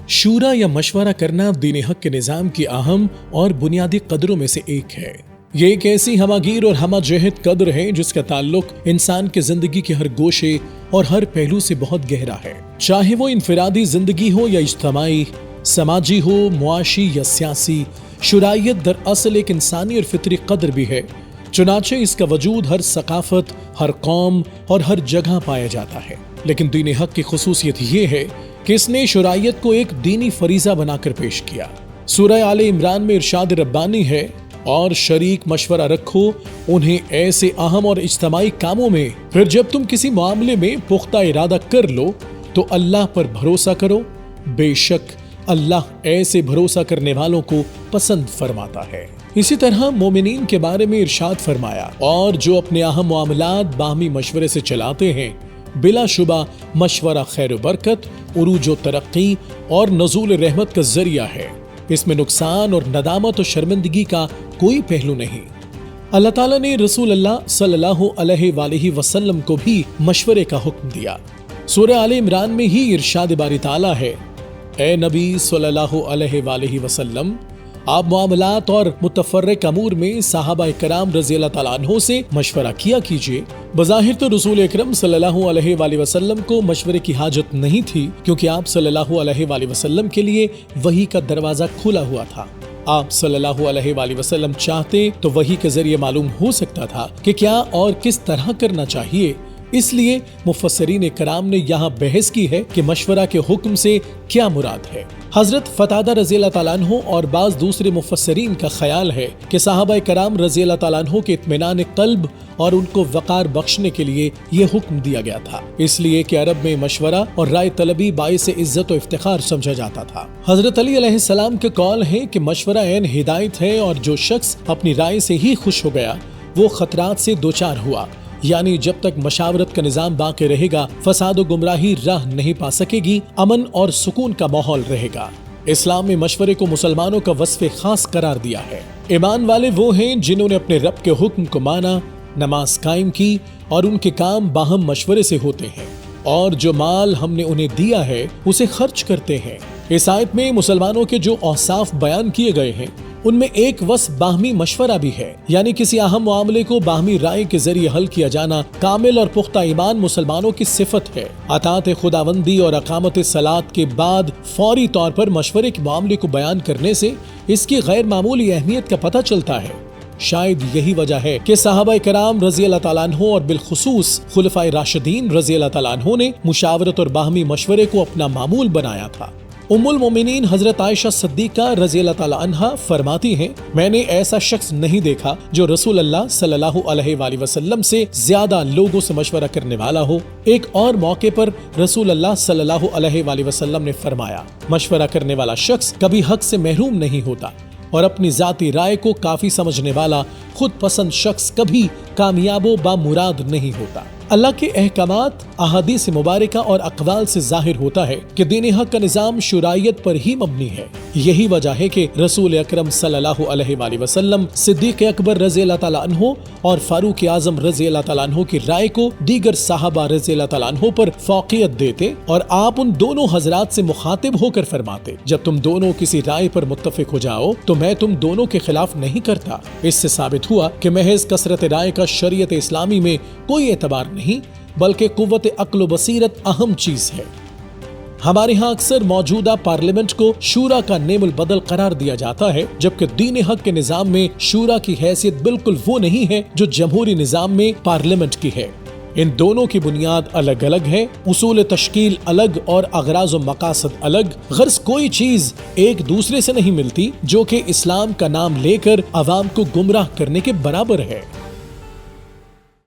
شورا یا مشورہ کرنا دین حق کے نظام کی اہم اور بنیادی قدروں میں سے ایک ہے۔ یہ ایک ایسی ہماگیر اور ہمہ جہت قدر ہے جس کا تعلق انسان کے زندگی کے ہر گوشے اور ہر پہلو سے بہت گہرا ہے، چاہے وہ انفرادی زندگی ہو یا اجتماعی، سماجی ہو، معاشی یا سیاسی۔ شرائط دراصل ایک انسانی اور فطری قدر بھی ہے، چنانچہ اس کا وجود ہر ثقافت، ہر قوم اور ہر جگہ پایا جاتا ہے۔ لیکن دین حق کی خصوصیت یہ ہے کہ اس نے شرائط کو ایک دینی فریضہ بنا کر پیش کیا۔ سورہ آل عمران میں ارشاد ربانی ہے، اور شریک مشورہ رکھو انہیں ایسے اہم اور اجتماعی کاموں میں، پھر جب تم کسی معاملے میں پختہ ارادہ کر لو تو اللہ پر بھروسہ کرو، بے شک اللہ ایسے بھروسہ کرنے والوں کو پسند فرماتا ہے۔ اسی طرح مومنین کے بارے میں ارشاد فرمایا، اور جو اپنے اہم معاملات باہمی مشورے سے چلاتے ہیں، بلا شبہ مشورہ خیر و برکت، عروج و ترقی اور نزول رحمت کا ذریعہ ہے۔ اس میں نقصان اور ندامت و شرمندگی کا کوئی پہلو نہیں۔ اللہ تعالیٰ نے رسول اللہ صلی اللہ علیہ وآلہ وسلم کو بھی مشورے کا حکم دیا۔ سورہ آل عمران میں ہی ارشاد باری تعالیٰ ہے، اے نبی صلی اللہ علیہ وآلہ وسلم، آپ معاملات اور متفرق امور میں صحابہ کرام رضی اللہ تعالیٰ عنہ سے مشورہ کیا کیجیے۔ بظاہر تو رسول اکرم صلی اللہ علیہ وآلہ وسلم کو مشورے کی حاجت نہیں تھی، کیونکہ آپ صلی اللہ علیہ وآلہ وسلم کے لیے وحی کا دروازہ کھلا ہوا تھا۔ آپ صلی اللہ علیہ وآلہ وسلم چاہتے تو وحی کے ذریعے معلوم ہو سکتا تھا کہ کیا اور کس طرح کرنا چاہیے۔ اس لیے مفسرین کرام نے یہاں بحث کی ہے کہ مشورہ کے حکم سے کیا مراد ہے۔ حضرت قتادہ رضی اللہ تعالیٰ عنہ اور بعض دوسرے مفسرین کا خیال ہے کہ صحابہ کرام رضی اللہ تعالیٰ عنہ کے اطمینان قلب اور ان کو وقار بخشنے کے لیے یہ حکم دیا گیا تھا، اس لیے کہ عرب میں مشورہ اور رائے طلبی باعث عزت و افتخار سمجھا جاتا تھا۔ حضرت علی علیہ السلام کا قول ہے کہ مشورہ عین ہدایت ہے، اور جو شخص اپنی رائے سے ہی خوش ہو گیا وہ خطرات سے دوچار ہوا، یعنی جب تک مشاورت کا نظام باقی رہے گا، فساد و گمراہی راہ نہیں پا سکے گی، امن اور سکون کا ماحول رہے گا۔ اسلام میں مشورے کو مسلمانوں کا وصف خاص قرار دیا ہے۔ ایمان والے وہ ہیں جنہوں نے اپنے رب کے حکم کو مانا، نماز قائم کی، اور ان کے کام باہم مشورے سے ہوتے ہیں، اور جو مال ہم نے انہیں دیا ہے اسے خرچ کرتے ہیں۔ اس آیت میں مسلمانوں کے جو اوصاف بیان کیے گئے ہیں ان میں ایک وصف باہمی مشورہ بھی ہے، یعنی کسی اہم معاملے کو باہمی رائے کے ذریعے حل کیا جانا۔ کامل اور پختہ ایمان مسلمانوں کی صفت ہے۔ اطاعت خداوندی اور اقامت صلاۃ کے بعد فوری طور پر مشورے کے معاملے کو بیان کرنے سے اس کی غیر معمولی اہمیت کا پتہ چلتا ہے۔ شاید یہی وجہ ہے کہ صحابہ کرام رضی اللہ تعالیٰ عنہ اور بالخصوص خلفائے راشدین رضی اللہ تعالیٰ عنہ نے مشاورت اور باہمی مشورے کو اپنا معمول بنایا تھا۔ ام المومنین حضرت عائشہ صدیقہ رضی اللہ تعالیٰ عنہ فرماتی ہیں، میں نے ایسا شخص نہیں دیکھا جو رسول اللہ صلی اللہ علیہ وآلہ وسلم سے زیادہ لوگوں سے مشورہ کرنے والا ہو۔ ایک اور موقع پر رسول اللہ صلی اللہ علیہ وآلہ وسلم نے فرمایا، مشورہ کرنے والا شخص کبھی حق سے محروم نہیں ہوتا، اور اپنی ذاتی رائے کو کافی سمجھنے والا خود پسند شخص کبھی کامیاب و بامراد نہیں ہوتا۔ اللہ کے احکامات احادیث مبارکہ اور اقوال سے ظاہر ہوتا ہے کہ دین حق کا نظام شرائط پر ہی مبنی ہے۔ یہی وجہ ہے کہ رسول اکرم صلی اللہ علیہ وآلہ وسلم صدیق اکبر رضی اللہ تعالیٰ عنہ اور فاروق اعظم رضی اللہ تعالیٰ عنہ کی رائے کو دیگر صحابہ رضی اللہ تعالیٰ عنہ پر فوقیت دیتے، اور آپ ان دونوں حضرات سے مخاطب ہو کر فرماتے، جب تم دونوں کسی رائے پر متفق ہو جاؤ تو میں تم دونوں کے خلاف نہیں کرتا۔ اس سے ثابت ہوا کہ محض کثرت رائے کا شریعت اسلامی میں کوئی اعتبار نہیں، بلکہ قوت عقل و بصیرت اہم چیز ہے۔ ہمارے ہاں اکثر موجودہ پارلیمنٹ کو شورا کا نیم البدل قرار دیا جاتا ہے، جبکہ دین حق کے نظام میں شورا کی حیثیت بالکل وہ نہیں ہے جو جمہوری نظام میں پارلیمنٹ کی ہے۔ ان دونوں کی بنیاد الگ الگ ہے، اصول تشکیل الگ اور اغراض و مقاصد الگ۔ غرض کوئی چیز ایک دوسرے سے نہیں ملتی، جو کہ اسلام کا نام لے کر عوام کو گمراہ کرنے کے برابر ہے۔